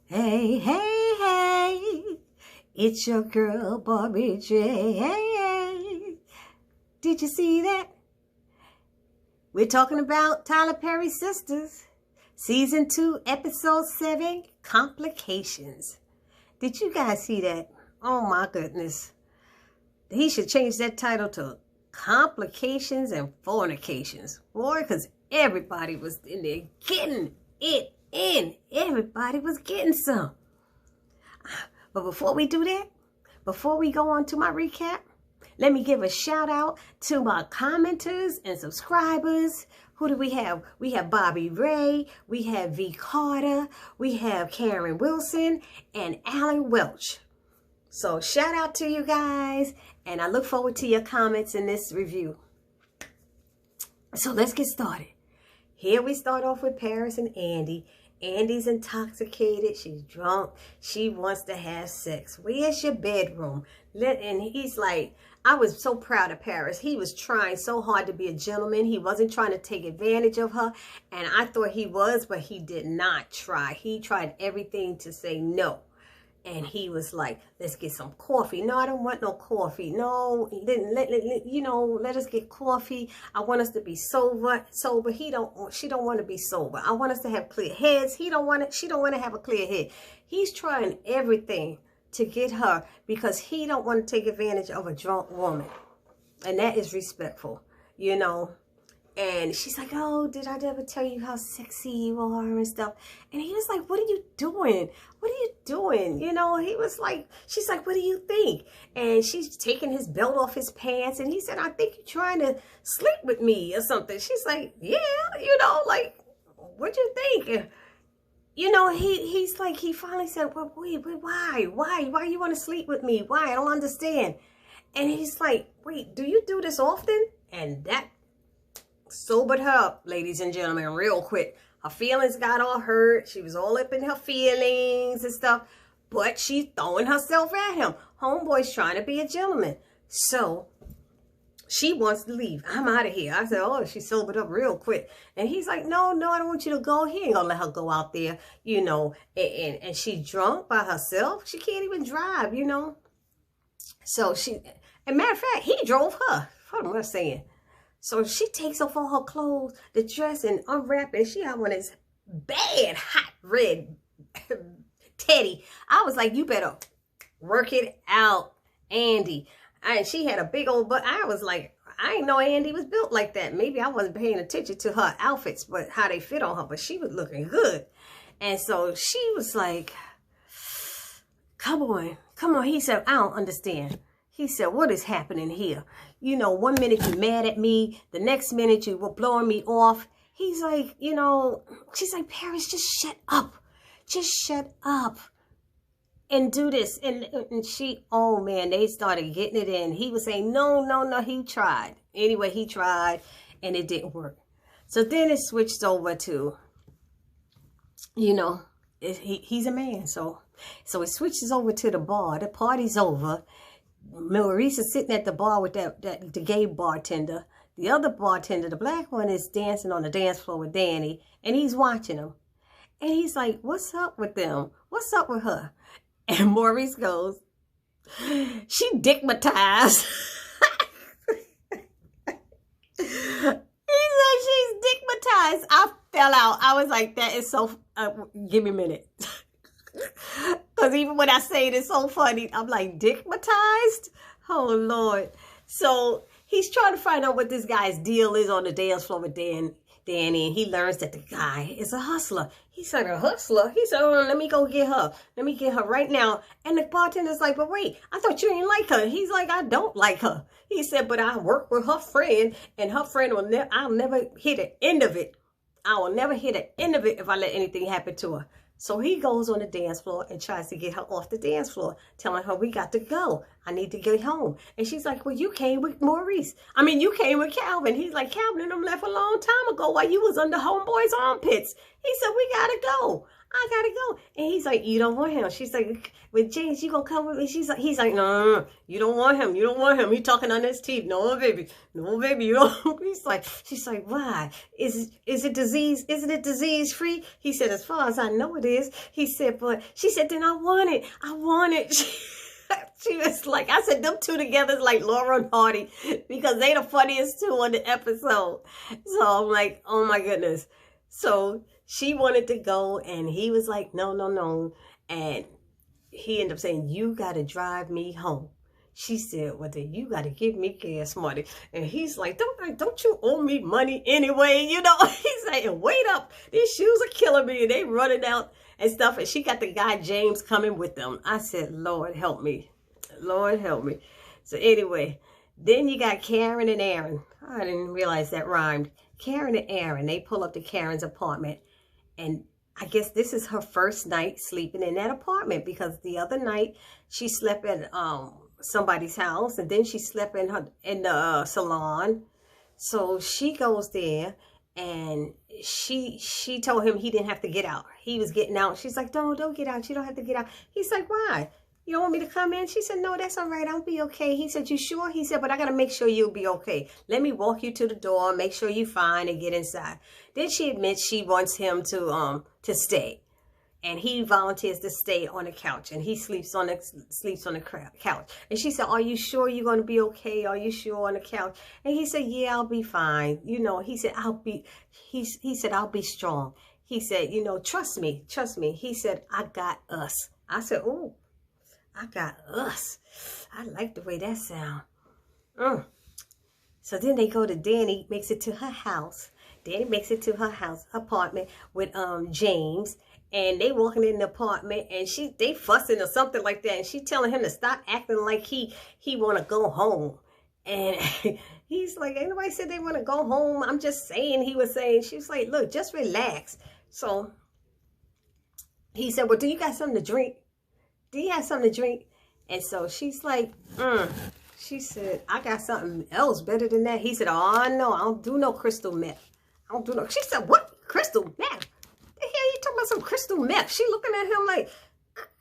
Hey, hey, hey, it's your girl, Barbie J. Hey, did you see that? We're talking about Tyler Perry's Sistas, Season 2, Episode 7, Complications. Did you guys see that? Oh my goodness. He should change that title to Complications and Fornications. Boy, because everybody was in there getting it in. Everybody was getting some. But before we do that, before we go on to my recap, let me give a shout out to my commenters and subscribers. Who do we have? We have Bobby Ray, we have V. Carter, we have Karen Wilson, and Alan Welch. So shout out to you guys, and I look forward to your comments in this review. So let's get started. Here we start off with Paris and Andy. Andy's intoxicated. She's drunk. She wants to have sex. Where's your bedroom? And he's like, I was so proud of Paris. He was trying so hard to be a gentleman. He wasn't trying to take advantage of her. And I thought he was, but he did not try. He tried everything to say no. And he was like, let's get some coffee. No, I don't want no coffee. No, let us get coffee. I want us to be sober. She don't want to be sober. I want us to have clear heads. She don't want to have a clear head. He's trying everything to get her because he don't want to take advantage of a drunk woman. And that is respectful, And she's like, oh, did I ever tell you how sexy you are and stuff? And he was like, what are you doing? What are you doing? He was like, she's like, what do you think? And she's taking his belt off his pants. And he said, I think you're trying to sleep with me or something. She's like, yeah, like, what'd you think? He's like, he finally said, well, wait, why you want to sleep with me? Why? I don't understand. And he's like, wait, do you do this often? And that sobered her up, ladies and gentlemen, real quick. Her feelings got all hurt. She was all up in her feelings and stuff, but she's throwing herself at him. Homeboy's trying to be a gentleman. So she wants to leave. I'm out of here. I said, oh, she sobered up real quick. And he's like, no, I don't want you to go. He ain't gonna let her go out there, and she's drunk by herself. She can't even drive, So and matter of fact, he drove her. What am I saying? So she takes off all her clothes, the dress, and unwrap it. She had one of this bad, hot, red teddy. I was like, you better work it out, Andy. And she had a big old butt. I was like, I didn't know Andy was built like that. Maybe I wasn't paying attention to her outfits, but how they fit on her. But she was looking good. And so she was like, come on. He said, I don't understand. He said, what is happening here? 1 minute you're mad at me. The next minute you were blowing me off. He's like, she's like, Paris, just shut up. Just shut up and do this. And she, oh man, they started getting it in. He was saying, no, he tried. Anyway, he tried and it didn't work. So then it switched over to, he's a man. So it switches over to the bar. The party's over. Maurice is sitting at the bar with the gay bartender. The other bartender, the black one, is dancing on the dance floor with Danny, and he's watching them. And he's like, what's up with them? What's up with her? And Maurice goes, she dickmatized. He said she's dickmatized. I fell out. I was like, that is so, give me a minute. Because even when I say it, it's so funny. I'm like, dickmatized? Oh, Lord. So he's trying to find out what this guy's deal is on the dance floor with Danny. And he learns that the guy is a hustler. He said, a hustler? He said, oh, let me go get her. Let me get her right now. And the bartender's like, but wait, I thought you didn't like her. He's like, I don't like her. He said, but I work with her friend, and her friend I'll never hit the end of it. I will never hit the end of it if I let anything happen to her. So he goes on the dance floor and tries to get her off the dance floor, telling her, we got to go. I need to get home. And she's like, well, you came with Maurice. You came with Calvin. He's like, Calvin and them left a long time ago while you was under homeboy's armpits. He said, we got to go. I gotta go. And he's like, you don't want him. She's like, with James, you gonna come with me? He's like, no, you don't want him. You don't want him. He talking on his teeth. No, baby, you don't. She's like, why? Is it disease? Isn't it disease free? He said, as far as I know it is. He said, but she said, then I want it. She was like, I said, them two together is like Laura and Hardy, because they the funniest two on the episode. So I'm like, oh my goodness. So she wanted to go, and he was like, no. And he ended up saying, you got to drive me home. She said, well, then you got to give me gas money. And he's like, don't you owe me money anyway? You know, he's saying, wait up. These shoes are killing me. And they running out and stuff. And she got the guy, James, coming with them. I said, Lord, help me. Lord, help me. So anyway, then you got Karen and Aaron. I didn't realize that rhymed. Karen and Aaron, they pull up to Karen's apartment. And I guess this is her first night sleeping in that apartment, because the other night she slept at somebody's house, and then she slept in the salon. So she goes there, and she told him he didn't have to get out. He was getting out. She's like, don't get out. You don't have to get out. He's like, why? You don't want me to come in? She said, no, that's all right. I'll be okay. He said, you sure? He said, but I got to make sure you'll be okay. Let me walk you to the door, make sure you're fine, and get inside. Then she admits she wants him to stay. And he volunteers to stay on the couch, and he sleeps on the couch. And she said, are you sure you're going to be okay? Are you sure on the couch? And he said, yeah, I'll be fine. You know, he said, he said, I'll be strong. He said, you know, trust me. He said, I got us. I said, oh, I got us. I like the way that sound. So then they go to Danny, makes it to her house. Danny makes it to her house, apartment with James. And they walking in the apartment, and they fussing or something like that. And she telling him to stop acting like he want to go home. And he's like, ain't nobody said they want to go home. I'm just saying, he was saying. She's like, look, just relax. So he said, well, do you got something to drink? Do you have something to drink? And so she's like, she said, I got something else better than that. He said, oh, no, I don't do no crystal meth. I don't do no. She said, what? Crystal meth? The hell you talking about some crystal meth? She looking at him like,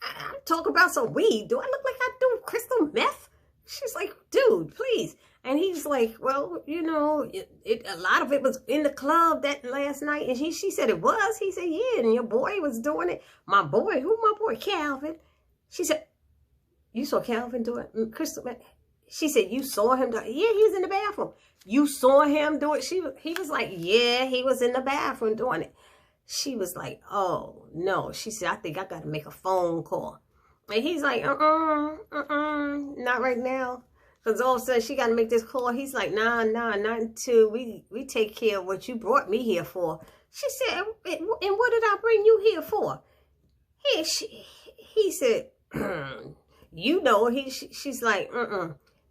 I'm talking about some weed. Do I look like I do crystal meth? She's like, dude, please. And he's like, well, you know, a lot of it was in the club that last night. And she said it was. He said, yeah, and your boy was doing it. My boy? Who my boy? Calvin. She said, you saw Calvin do it? Crystal meth? She said, you saw him do it? Yeah, he was in the bathroom. You saw him do it? He was like, yeah, he was in the bathroom doing it. She was like, oh, no. She said, I think I got to make a phone call. And he's like, not right now. Because all of a sudden, she got to make this call. He's like, nah, not until we take care of what you brought me here for. She said, and what did I bring you here for? He said, you know, she's like,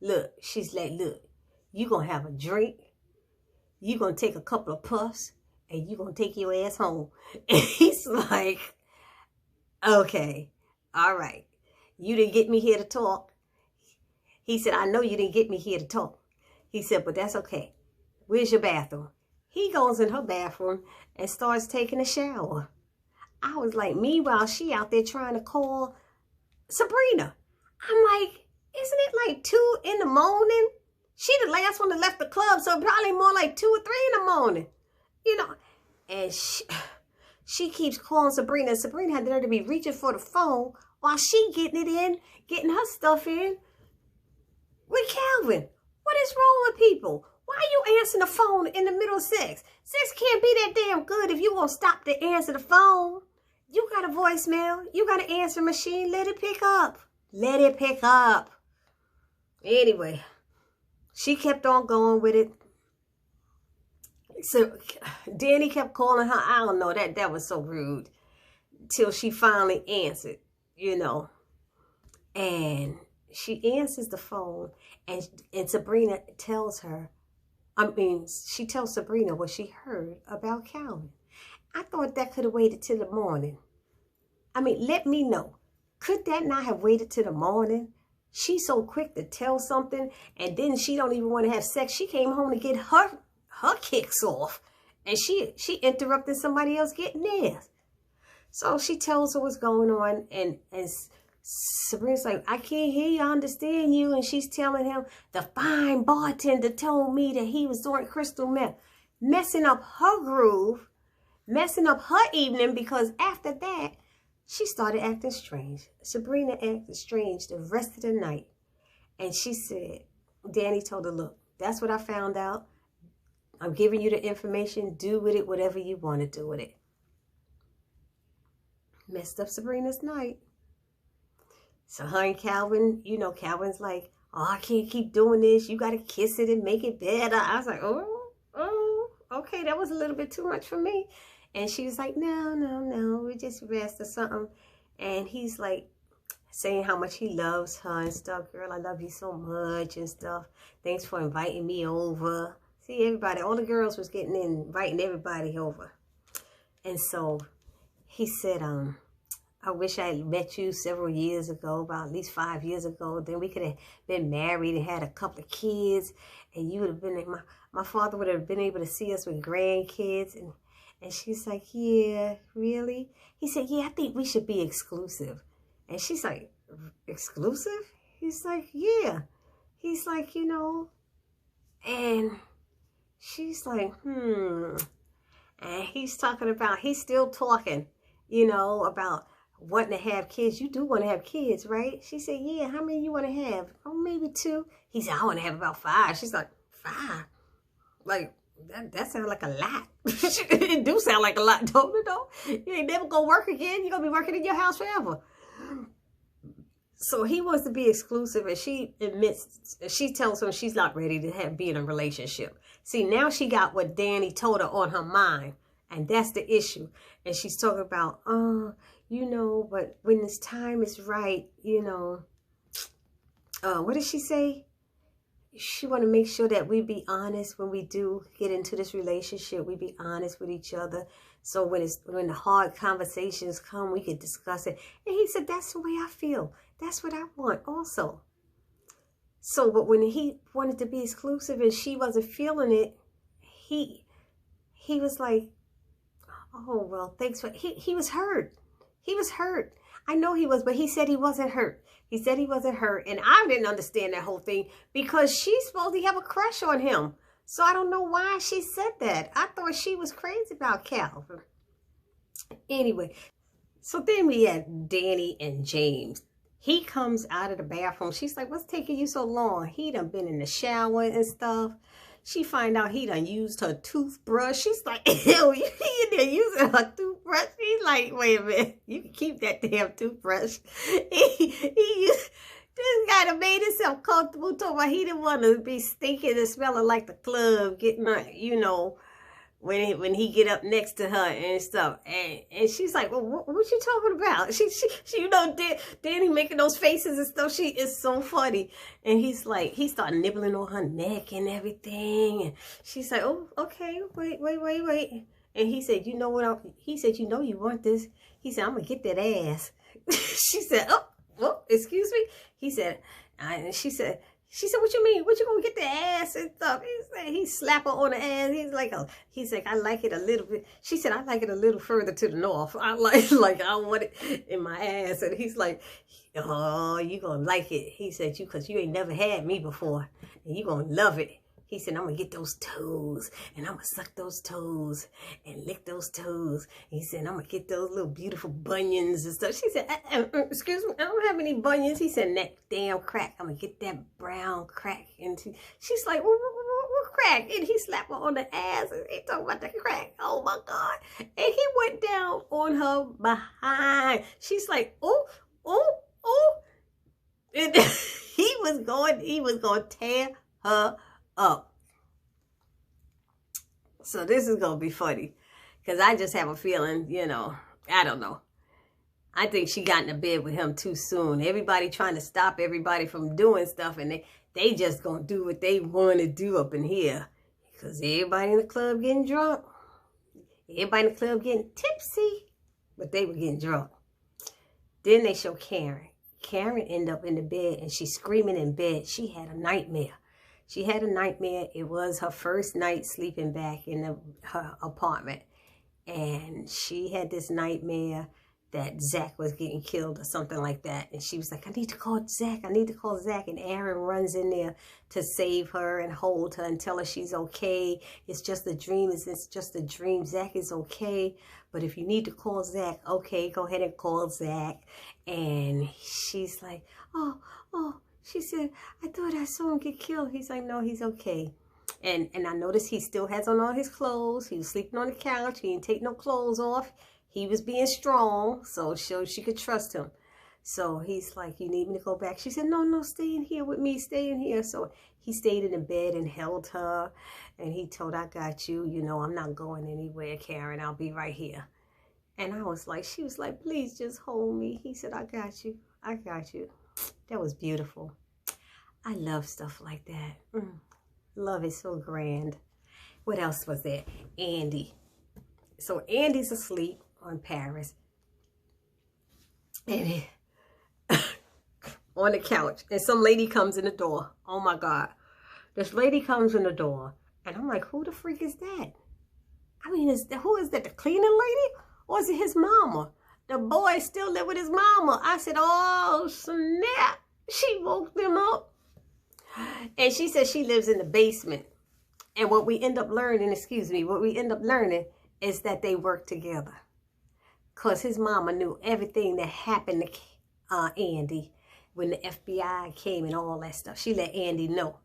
look, she's like, look, you going to have a drink. You going to take a couple of puffs. And you going to take your ass home. And he's like, okay, all right. You didn't get me here to talk. He said, I know you didn't get me here to talk. He said, but that's okay. Where's your bathroom? He goes in her bathroom and starts taking a shower. I was like, meanwhile, she out there trying to call Sabrina. I'm like, isn't it like 2 in the morning? She the last one that left the club, so probably more like 2 or 3 in the morning. You know, and she keeps calling Sabrina. And Sabrina had the nerve to be reaching for the phone while she getting it in, getting her stuff in with Calvin. What is wrong with people? Why are you answering the phone in the middle of sex? Sex can't be that damn good if you won't stop to answer the phone. You got a voicemail. You got an answer machine. Let it pick up. Let it pick up. Anyway, she kept on going with it. So Danny kept calling her. I don't know, that was so rude. Till she finally answered, you know. And she answers the phone, and Sabrina tells her, she tells Sabrina what she heard about Calvin. I thought that could have waited till the morning. I mean, let me know. Could that not have waited till the morning? She's so quick to tell something, and then she don't even want to have sex. She came home to get her kicks off, and she interrupted somebody else getting theirs. So she tells her what's going on, and Sabrina's like, I can't hear you, I understand you. And she's telling him, the fine bartender told me that he was doing crystal meth, messing up her groove, messing up her evening, because after that, she started acting strange. Sabrina acted strange the rest of the night. And she said, Danny told her, look, that's what I found out. I'm giving you the information. Do with it whatever you want to do with it. Messed up Sabrina's night. So her and Calvin, you know, Calvin's like, oh, I can't keep doing this. You got to kiss it and make it better. I was like, oh, okay, that was a little bit too much for me. And she was like, no, we just rest or something. And he's like saying how much he loves her and stuff. Girl, I love you so much and stuff. Thanks for inviting me over. See, everybody, all the girls was getting in, inviting everybody over. And so he said, I wish I had met you several years ago, about at least 5 years ago. Then we could have been married and had a couple of kids. And you would have been, my father would have been able to see us with grandkids. And she's like, yeah, really? He said, yeah, I think we should be exclusive. And she's like, exclusive? He's like, yeah. He's like, you know, and she's like, And he's talking about, he's still talking, you know, about wanting to have kids. You do want to have kids, right? She said, yeah, how many you want to have? Oh, maybe 2. He said, I want to have about 5. She's like, 5? Like, that sounds like a lot. It do sound like a lot, don't it, though? You ain't never gonna work again. You're gonna be working in your house forever. So he wants to be exclusive, and she admits, she tells him she's not ready to be in a relationship. See, now she got what Danny told her on her mind, and that's the issue. And she's talking about, you know, but when this time is right, you know, what did she say? She want to make sure that we be honest when we do get into this relationship. We be honest with each other. So when the hard conversations come, we can discuss it. And he said, that's the way I feel. That's what I want also. So, but when he wanted to be exclusive and she wasn't feeling it, he was like, oh, well, thanks for, he was hurt. He was hurt. I know he was, but he said he wasn't hurt. He said he wasn't hurt. And I didn't understand that whole thing because she's supposed to have a crush on him. So I don't know why she said that. I thought she was crazy about Calvin. Anyway, so then we had Danny and James. He comes out of the bathroom. She's like, what's taking you so long? He done been in the shower and stuff. She find out he done used her toothbrush. She's like, ew, you in there using her toothbrush? He's like, wait a minute, you can keep that damn toothbrush. This guy done made himself comfortable, talking about he didn't want to be stinking and smelling like the club, getting, you know, when he get up next to her and stuff. And she's like, well, what you talking about? She you know, Danny making those faces and stuff. She is so funny. And he's like, he started nibbling on her neck and everything. And she's like, oh, okay, wait. And he said, you know what? He said, you know you want this. He said, I'm going to get that ass. She said, oh, excuse me. He said, and she said, what you mean? What you gonna get the ass and stuff? He slap her on the ass. He's like, I like it a little bit. She said, I like it a little further to the north. I like I want it in my ass. And he's like, oh, you gonna like it. He said, because you ain't never had me before. And you gonna love it. He said, I'm going to get those toes, and I'm going to suck those toes and lick those toes. He said, I'm going to get those little beautiful bunions and stuff. She said, excuse me, I don't have any bunions. He said, that damn crack. I'm going to get that brown crack. And she's like, what crack? And he slapped her on the ass, and he talking about the crack. Oh, my God. And he went down on her behind. She's like, oh. And he was going to tear her up. So this is gonna be funny because I just have a feeling, you know, I don't know. I think she got into bed with him too soon. Everybody trying to stop everybody from doing stuff, and they just gonna do what they want to do up in here because everybody in the club getting drunk, everybody in the club getting tipsy, but they were getting drunk. Then they show Karen. Karen ended up in the bed and she's screaming in bed. She had a nightmare. She had a nightmare. It was her first night sleeping back in her apartment. And she had this nightmare that Zach was getting killed or something like that. And she was like, I need to call Zach. I need to call Zach. And Aaron runs in there to save her and hold her and tell her she's okay. It's just a dream. It's just a dream. Zach is okay. But if you need to call Zach, okay, go ahead and call Zach. And she's like, oh, she said, I thought I saw him get killed. He's like, no, he's okay. And I noticed he still has on all his clothes. He was sleeping on the couch. He didn't take no clothes off. He was being strong, so she could trust him. So he's like, you need me to go back? She said, no, stay in here with me. Stay in here. So he stayed in the bed and held her. And he told her, I got you. You know, I'm not going anywhere, Karen. I'll be right here. And I was like, she was like, please just hold me. He said, I got you. I got you. That was beautiful. I love stuff like that. Love is so grand. What else was there? Andy. So Andy's asleep on Paris. And on the couch. And some lady comes in the door. Oh my God. This lady comes in the door. And I'm like, who the freak is that? I mean, who is that? The cleaning lady? Or is it his mama? The boy still live with his mama. I said, oh, snap. She woke them up. And she said she lives in the basement. And what we end up learning, is that they work together. Because his mama knew everything that happened to Andy when the FBI came and all that stuff. She let Andy know.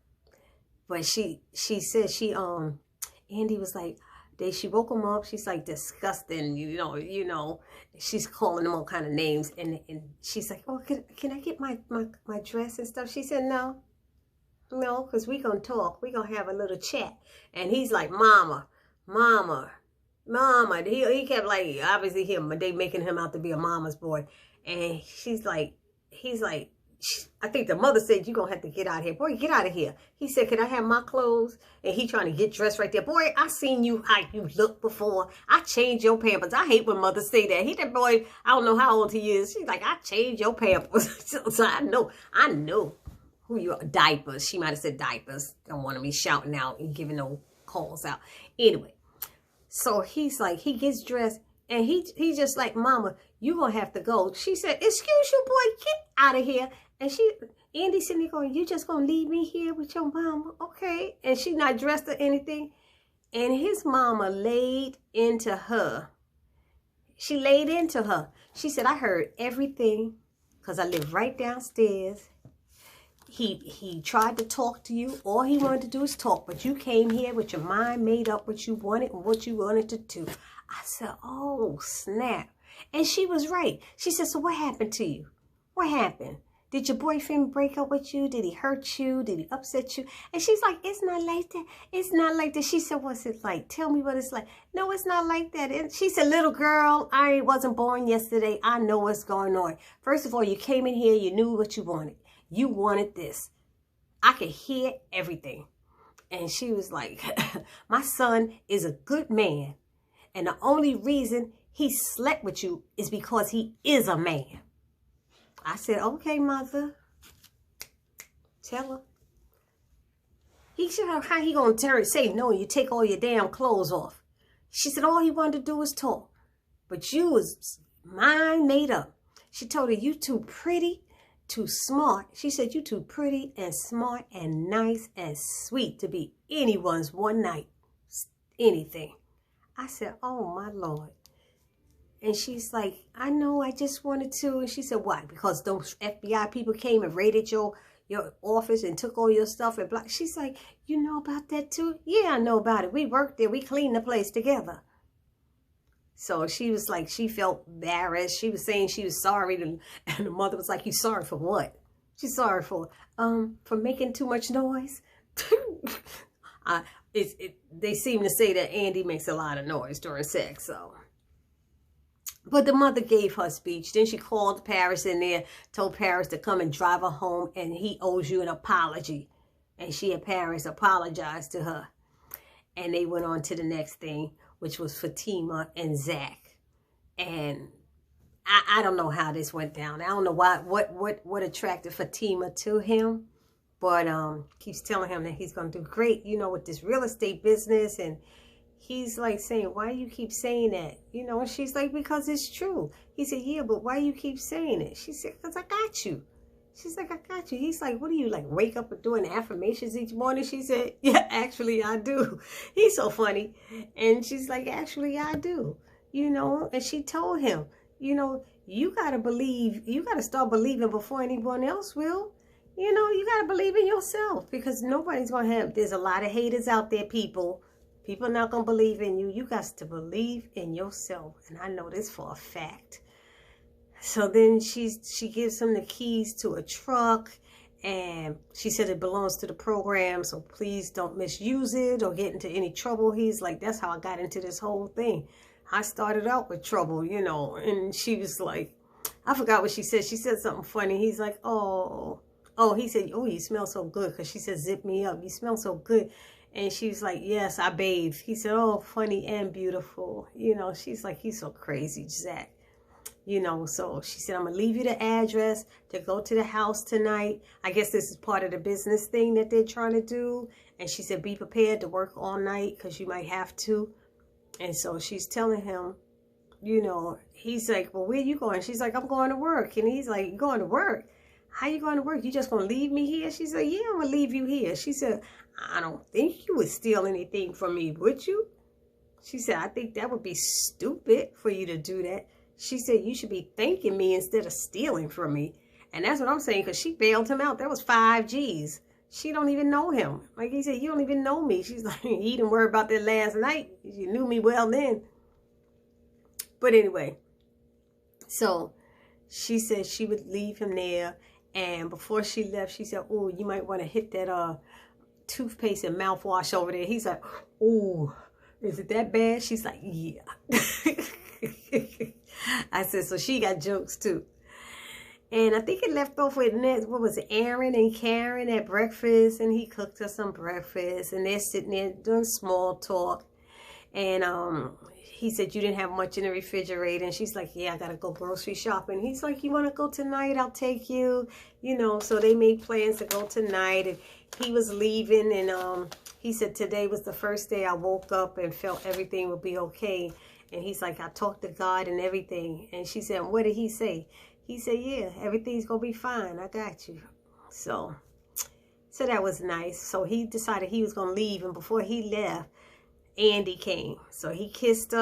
But she said Andy was like, she woke him up. She's like, disgusting, you know. She's calling him all kind of names. And she's like, oh, can I get my dress and stuff? She said, no, because we going to talk. We going to have a little chat. And he's like, mama. He kept like, obviously they making him out to be a mama's boy. And he's like, I think the mother said, you're going to have to get out of here. Boy, get out of here. He said, can I have my clothes? And he trying to get dressed right there. Boy, I seen you how you looked before. I changed your pampers. I hate when mothers say that. He said, boy, I don't know how old he is. She's like, I changed your pampers. So I know who you are. Diapers. She might have said diapers. Don't want to be shouting out and giving no calls out. Anyway, so he's like, he gets dressed. And he just like, mama, you going to have to go. She said, excuse you, boy, get out of here. And Andy sitting there going, you just going to leave me here with your mama? Okay. And she not dressed or anything. And his mama laid into her. She laid into her. She said, I heard everything because I live right downstairs. He tried to talk to you. All he wanted to do is talk. But you came here with your mind made up what you wanted and what you wanted to do. I said, oh, snap. And she was right. She said, so what happened to you? What happened? Did your boyfriend break up with you? Did he hurt you? Did he upset you? And she's like, it's not like that. It's not like that. She said, what's it like? Tell me what it's like. No, it's not like that. And she said, little girl, I wasn't born yesterday. I know what's going on. First of all, you came in here. You knew what you wanted. You wanted this. I could hear everything. And she was like, my son is a good man. And the only reason he slept with you is because he is a man. I said, okay, mother. Tell her. He said, how he going to say no, you take all your damn clothes off. She said, all he wanted to do was talk. But you was mind made up. She told her, you too pretty, too smart. She said, you too pretty and smart and nice and sweet to be anyone's one night. Anything. I said, oh, my Lord. And she's like, I know, I just wanted to. And she said, why? Because those FBI people came and raided your office and took all your stuff and blah. She's like, you know about that too? Yeah, I know about it. We worked there. We cleaned the place together. So she was like, she felt embarrassed. She was saying she was sorry. And the mother was like, you sorry for what? She's sorry for making too much noise. They seem to say that Andy makes a lot of noise during sex, so. But the mother gave her speech. Then she called Paris in there, told Paris to come and drive her home, and he owes you an apology. And she and Paris apologized to her. And they went on to the next thing, which was Fatima and Zach. And I don't know how this went down. I don't know what attracted Fatima to him. But keeps telling him that he's going to do great, you know, with this real estate business. And he's like saying, why you keep saying that? You know, and she's like, because it's true. He said, yeah, but why you keep saying it? She said, because I got you. She's like, I got you. He's like, what do you like wake up and doing affirmations each morning? She said, yeah, actually I do. He's so funny. And she's like, actually I do. You know, and she told him, you know, you got to believe, you got to start believing before anyone else will. You know, you got to believe in yourself, because nobody's going to have, there's a lot of haters out there, people. People are not going to believe in you. You got to believe in yourself. And I know this for a fact. So then she gives him the keys to a truck, and she said it belongs to the program, so please don't misuse it or get into any trouble. He's like, that's how I got into this whole thing. I started out with trouble, you know. And she was like, I forgot what she said. She said something funny. He's like, oh, he said, oh, you smell so good, because she said, zip me up. You smell so good. And she was like, yes, I bathed. He said, oh, funny and beautiful. You know, she's like, he's so crazy, Zach. You know, so she said, I'm going to leave you the address to go to the house tonight. I guess this is part of the business thing that they're trying to do. And she said, be prepared to work all night, because you might have to. And so she's telling him, you know, he's like, well, where you going? She's like, I'm going to work. And he's like, going to work? How you going to work? You just going to leave me here? She said, yeah, I'm going to leave you here. She said, I don't think you would steal anything from me, would you? She said, I think that would be stupid for you to do that. She said, you should be thanking me instead of stealing from me. And that's what I'm saying, because she bailed him out. That was 5 G's. She don't even know him. Like he said, you don't even know me. She's like, he didn't worry about that last night. You knew me well then. But anyway, so she said she would leave him there. And before she left, she said, oh, you might want to hit that toothpaste and mouthwash over there. He's like, oh, is it that bad? She's like, yeah. I said, so she got jokes too. And I think it left off with, what was it, Aaron and Karen at breakfast. And he cooked her some breakfast. And they're sitting there doing small talk. And he said, you didn't have much in the refrigerator. And she's like, yeah, I got to go grocery shopping. He's like, you want to go tonight? I'll take you. You know, so they made plans to go tonight. And he was leaving. And he said, today was the first day I woke up and felt everything would be okay. And he's like, I talked to God and everything. And she said, what did he say? He said, yeah, everything's going to be fine. I got you. So that was nice. So he decided he was going to leave. And before he left, Andy came. So he kissed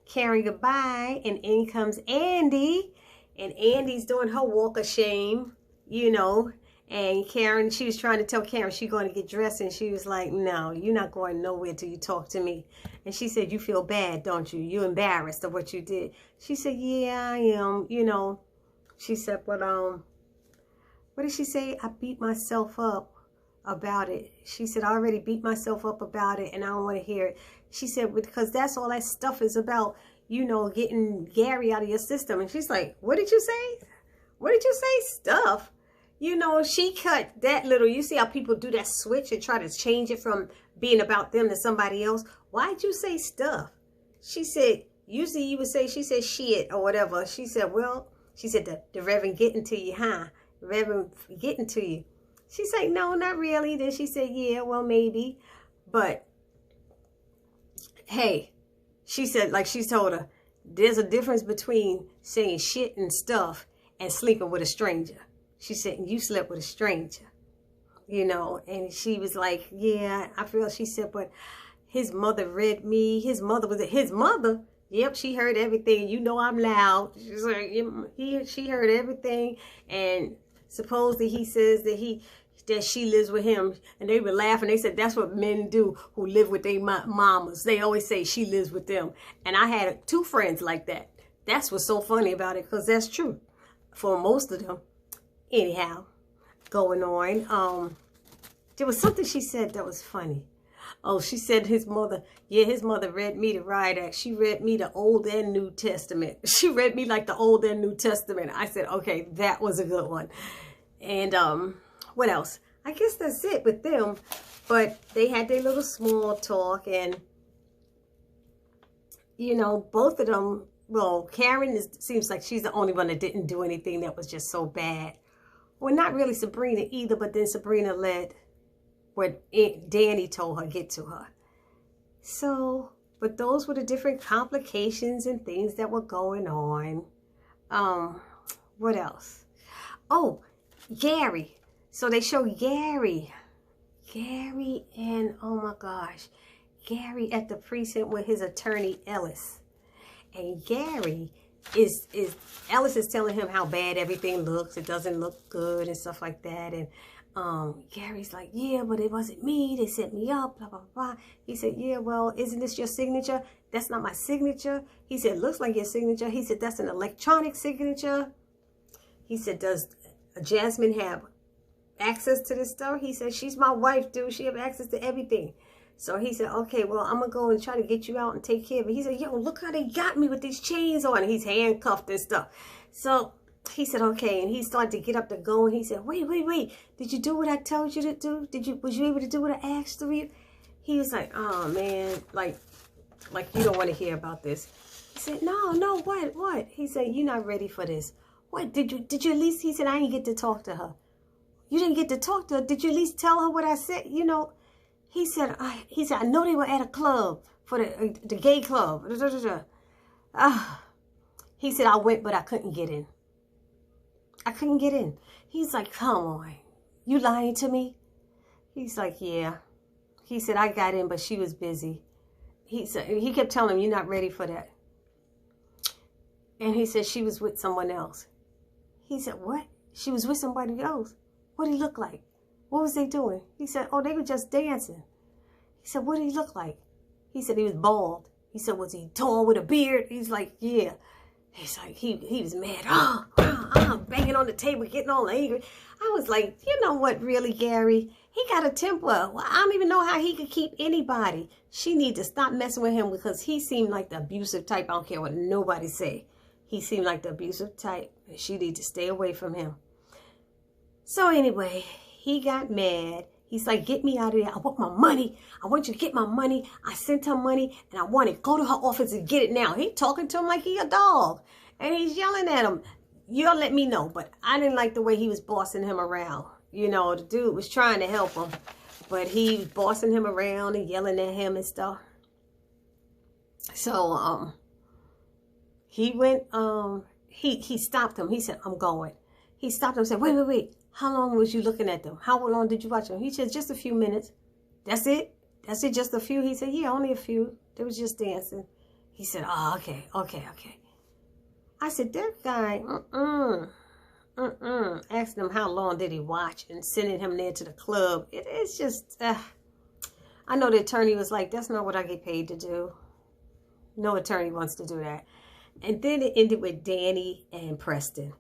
Karen goodbye. And in comes Andy. And Andy's doing her walk of shame, you know. And Karen, she was trying to tell Karen she's going to get dressed. And she was like, no, you're not going nowhere till you talk to me. And she said, you feel bad, don't you? You're embarrassed of what you did. She said, yeah, I am, you know. She said, but what did she say? I beat myself up about it. She said, I already beat myself up about it, and I don't want to hear it. She said, because that's all that stuff is about, you know, getting Gary out of your system. And she's like, what did you say? What did you say? Stuff. You know, she cut that little, you see how people do that switch and try to change it from being about them to somebody else? Why'd you say stuff? She said, usually you would say, she said shit or whatever. She said, well, she said, the Reverend getting to you, huh? The Reverend getting to you. She said, no, not really. Then she said, yeah, well, maybe. But, hey, she said, like she told her, there's a difference between saying shit and stuff and sleeping with a stranger. She said, you slept with a stranger, you know. And she was like, yeah, I feel, she said, but his mother read me. His mother was his mother. Yep, she heard everything. You know I'm loud. She's like, she heard everything. And supposedly he says that she lives with him. And they were laughing. They said that's what men do who live with their mamas. They always say she lives with them. And I had 2 friends like that. That's what's so funny about it, because that's true for most of them. Anyhow, going on. There was something she said that was funny. Oh, she said his mother read me the riot act. She read me the Old and New Testament. She read me like the Old and New Testament. I said, okay, that was a good one. And what else? I guess that's it with them. But they had their little small talk, and you know, both of them, well, Karen seems like she's the only one that didn't do anything that was just so bad. Well, not really Sabrina either, but then Sabrina let what Danny told her get to her. So But those were the different complications and things that were going on. What else? Oh, Gary. So they show Gary and, oh my gosh, Gary at the precinct with his attorney Ellis. And Gary Ellis is telling him how bad everything looks. It doesn't look good and stuff like that. And Gary's like, yeah, but it wasn't me. They set me up, blah, blah, blah. He said, yeah, well, isn't this your signature? That's not my signature. He said, looks like your signature. He said, that's an electronic signature. He said, does Jasmine have access to this stuff? He said, she's my wife, dude. She have access to everything. So he said, okay, well, I'm going to go and try to get you out and take care of it. He said, yo, look how they got me with these chains on. He's handcuffed and stuff. So he said, okay. And he started to get up to go. And he said, wait. Did you do what I told you to do? Was you able to do what I asked of you? He was like, oh, man, like you don't want to hear about this. He said, no, what? He said, you're not ready for this. What, did you at least, he said, I didn't get to talk to her. You didn't get to talk to her. Did you at least tell her what I said? You know, he said, I know they were at a club for the gay club. He said, I went, but I couldn't get in. I couldn't get in. He's like, come on. You lying to me? He's like, yeah. He said, I got in, but she was busy. He said, he kept telling him, you're not ready for that. And he said, she was with someone else. He said, what? She was with somebody else? What did he look like? What was they doing? He said, oh, they were just dancing. He said, what did he look like? He said, he was bald. He said, was he tall with a beard? He's like, yeah. He's like, he was mad. Banging on the table, getting all angry. I was like, you know what, really, Gary? He got a temper. Well, I don't even know how he could keep anybody. She need to stop messing with him because he seemed like the abusive type. I don't care what nobody say. He seemed like the abusive type. And she need to stay away from him. So anyway, he got mad. He's like, get me out of there. I want my money. I want you to get my money. I sent her money and I want it. Go to her office and get it now. He talking to him like he a dog. And he's yelling at him. You'll let me know. But I didn't like the way he was bossing him around. You know, the dude was trying to help him. But he was bossing him around and yelling at him and stuff. So, he went, he stopped him. He said, I'm going. He stopped him and said, wait. How long was you looking at them? How long did you watch them? He said, just a few minutes. That's it? That's it, just a few? He said, yeah, only a few. They was just dancing. He said, oh, okay. I said, that guy, asking him how long did he watch and sending him there to the club. It's just, I know the attorney was like, that's not what I get paid to do. No attorney wants to do that. And then it ended with Danny and Preston.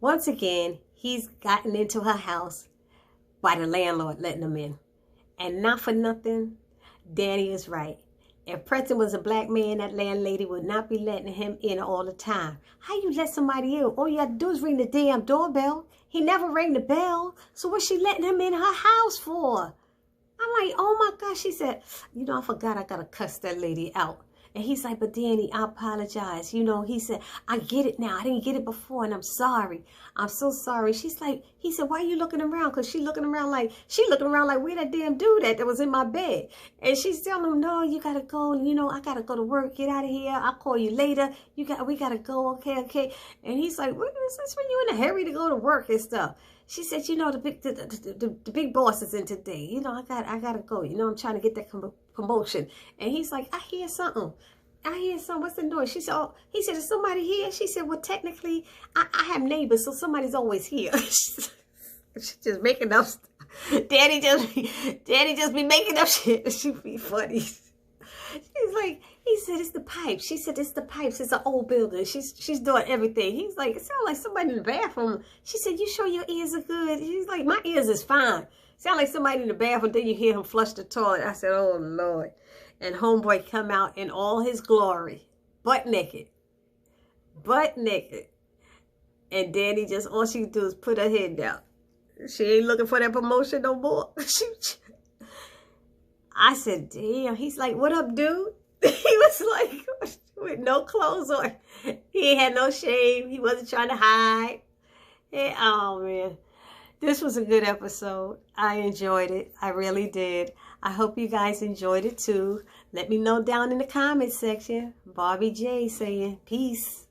Once again, he's gotten into her house by the landlord letting him in. And not for nothing, Danny is right. If Preston was a black man, that landlady would not be letting him in all the time. How you let somebody in? All you have to do is ring the damn doorbell. He never rang the bell. So what's she letting him in her house for? I'm like, oh my gosh. She said, you know, I forgot I got to cuss that lady out. And he's like, but Danny, I apologize. You know, he said, I get it now. I didn't get it before, and I'm sorry. I'm so sorry. She's like, he said, why are you looking around? Because she looking around like, where that damn dude that was in my bed? And she's telling him, no, you got to go. You know, I got to go to work. Get out of here. I'll call you later. We got to go. Okay. And he's like, what is this when you in a hurry to go to work and stuff? She said, you know, the big boss is in today. You know, I got to go. You know, I'm trying to get that promotion. And he's like, I hear something. What's the noise? She said, oh, he said, is somebody here? She said, well, technically, I have neighbors, so somebody's always here. She's just making up stuff. Daddy just be making up shit. She'd be funny. She's like, he said, it's the pipes. She said, it's the pipes. It's an old building. She's doing everything. He's like, it sounds like somebody in the bathroom. She said, you sure your ears are good? He's like, my ears is fine. Sound like somebody in the bathroom. Then you hear him flush the toilet. I said, oh, Lord. And homeboy come out in all his glory. Butt naked. And Danny just, all she do is put her head down. She ain't looking for that promotion no more. I said, damn. He's like, what up, dude? He was like, with no clothes on. He ain't had no shame. He wasn't trying to hide. And, oh, man. This was a good episode. I enjoyed it. I really did. I hope you guys enjoyed it too. Let me know down in the comments section. Barbie J saying peace.